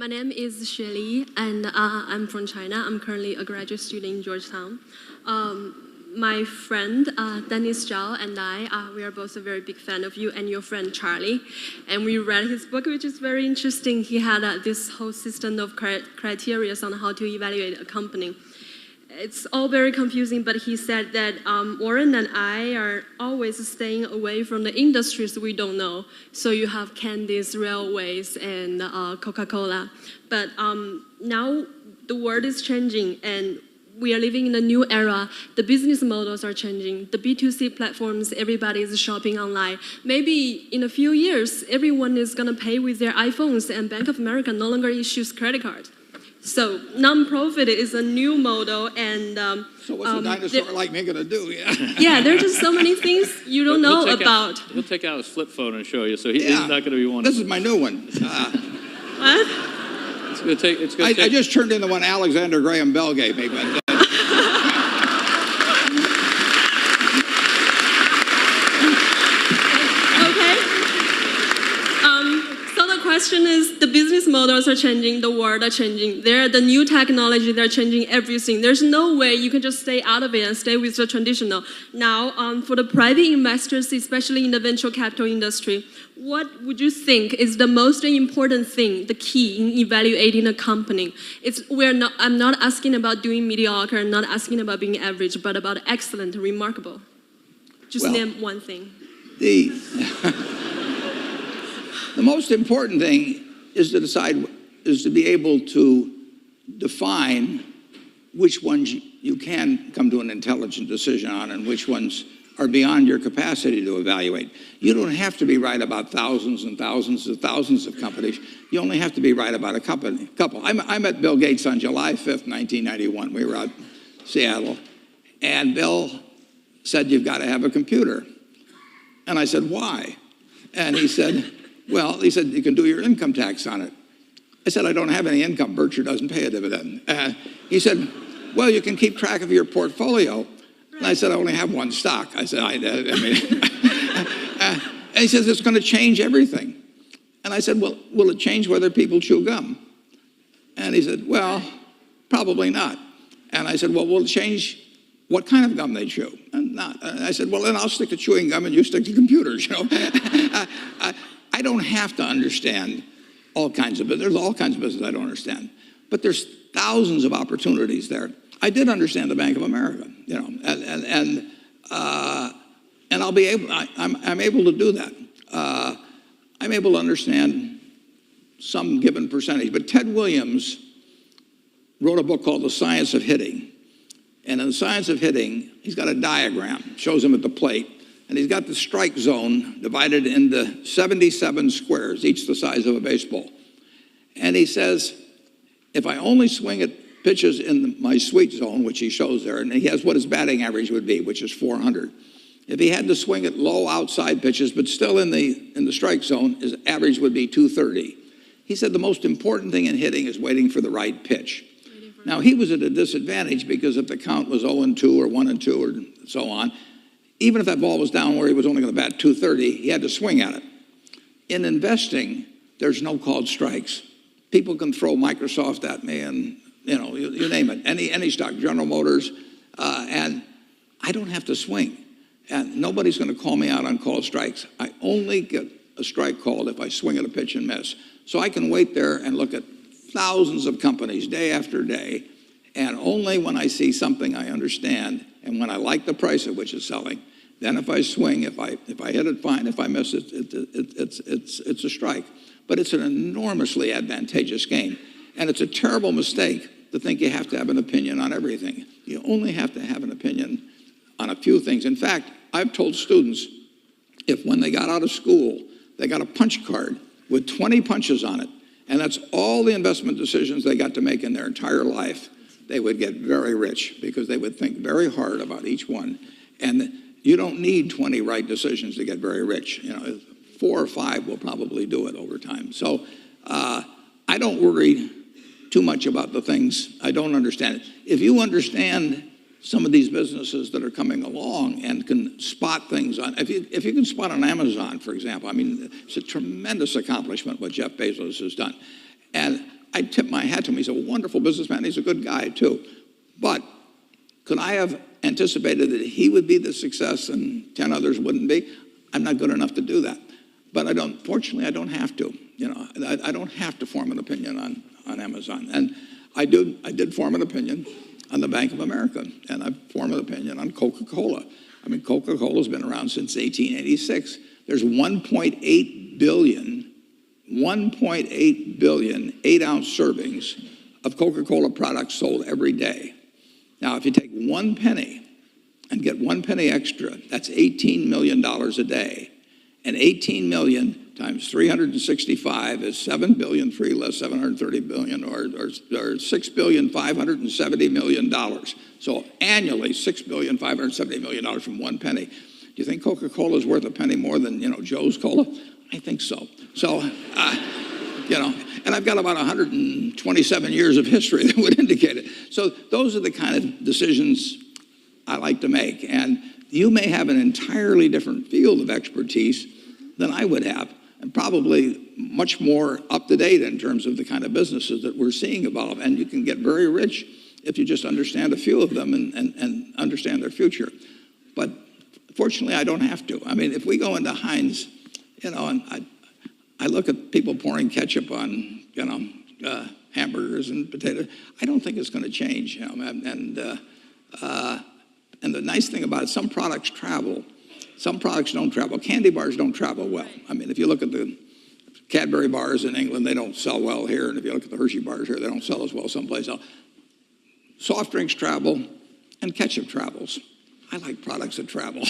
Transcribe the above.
My name is Xueli, and I'm from China. I'm currently a graduate student in Georgetown. My friend Dennis Zhao and I, we are both a very big fan of you and your friend Charlie. And we read his book, which is very interesting. He had this whole system of criteria on how to evaluate a company. It's all very confusing, but he said that Warren and I are always staying away from the industries we don't know. So you have candies, railways, and Coca-Cola. But now the world is changing, and we are living in a new era. The business models are changing. The B2C platforms, everybody is shopping online. Maybe in a few years, everyone is going to pay with their iPhones, and Bank of America no longer issues credit cards. So non-profit is a new model, and so what's a dinosaur like me going to do? Yeah, there are just so many things you don't know about. He'll take out his flip phone and show you, so he's not going to be one. This is my new one. What? I just turned in the one Alexander Graham Bell gave me. But, the question is, the business models are changing, the world are changing. The new technology, they're changing everything. There's no way you can just stay out of it and stay with the traditional. Now, for the private investors, especially in the venture capital industry, what would you think is the most important thing, the key in evaluating a company? I'm not asking about doing mediocre, I'm not asking about being average, but about excellent, remarkable. Just name one thing. The most important thing is to be able to define which ones you can come to an intelligent decision on and which ones are beyond your capacity to evaluate. You don't have to be right about thousands and thousands and thousands of companies. You only have to be right about a couple. I met Bill Gates on July 5th, 1991. We were out in Seattle, and Bill said, "You've got to have a computer." And I said, "Why?" And he said, "You can do your income tax on it." I said, "I don't have any income. Berkshire doesn't pay a dividend." He said, "Well, you can keep track of your portfolio." And I said, "I only have one stock." I said, and he says, "It's going to change everything." And I said, "Well, will it change whether people chew gum?" And he said, "Well, probably not." And I said, "Well, will it change what kind of gum they chew?" And I said, "Well, then I'll stick to chewing gum and you stick to computers, you know." I don't have to understand all kinds of business. There's all kinds of business I don't understand. But there's thousands of opportunities there. I did understand the Bank of America, you know, and I'll be able, I'm able to do that. I'm able to understand some given percentage. But Ted Williams wrote a book called The Science of Hitting. And in The Science of Hitting, he's got a diagram, shows him at the plate. And he's got the strike zone divided into 77 squares, each the size of a baseball. And he says, if I only swing at pitches in my sweet zone, which he shows there, and he has what his batting average would be, which is 400. If he had to swing at low outside pitches, but still in the strike zone, his average would be 230. He said the most important thing in hitting is waiting for the right pitch. Now, he was at a disadvantage because if the count was 0-2 or 1-2 or so on, even if that ball was down where he was only going to bat 230, he had to swing at it. In investing, there's no called strikes. People can throw Microsoft at me and, you know, you name it, any stock, General Motors, and I don't have to swing. And nobody's going to call me out on called strikes. I only get a strike called if I swing at a pitch and miss. So I can wait there and look at thousands of companies day after day, and only when I see something I understand and when I like the price at which it's selling, then if I swing, if I hit it, fine. If I miss it, it's a strike. But it's an enormously advantageous game. And it's a terrible mistake to think you have to have an opinion on everything. You only have to have an opinion on a few things. In fact, I've told students, if when they got out of school, they got a punch card with 20 punches on it, and that's all the investment decisions they got to make in their entire life, they would get very rich because they would think very hard about each one. And you don't need 20 right decisions to get very rich. You know, 4 or 5 will probably do it over time. So I don't worry too much about the things I don't understand. If you understand some of these businesses that are coming along and can spot things on, if you can spot on Amazon, for example, I mean, it's a tremendous accomplishment what Jeff Bezos has done. And I tip my hat to him. He's a wonderful businessman. He's a good guy, too. But could I have anticipated that he would be the success and 10 others wouldn't be? I'm not good enough to do that. But fortunately, I don't have to. I don't have to form an opinion on Amazon. And I did form an opinion on the Bank of America, and I've formed an opinion on Coca-Cola. I mean, Coca-Cola's been around since 1886. There's 1.8 billion 8-ounce servings of Coca-Cola products sold every day. Now, if you take 1 penny and get 1 penny extra, that's $18 million a day. And 18 million times 365 is 7 billion, 3 less 730 billion, or $6,570,000,000. So annually, $6,570,000,000 from 1 penny. Do you think Coca-Cola is worth a penny more than, Joe's Cola? I think so. So, and I've got about 127 years of history that would indicate it. So those are the kind of decisions I like to make. And you may have an entirely different field of expertise than I would have, and probably much more up to date in terms of the kind of businesses that we're seeing evolve. And you can get very rich if you just understand a few of them and understand their future. But fortunately, I don't have to. I mean, if we go into Heinz, and I look at people pouring ketchup on, hamburgers and potatoes, I don't think it's going to change. And the nice thing about it, some products travel. Some products don't travel. Candy bars don't travel well. I mean, if you look at the Cadbury bars in England, they don't sell well here. And if you look at the Hershey bars here, they don't sell as well someplace else. Soft drinks travel, and ketchup travels. I like products that travel.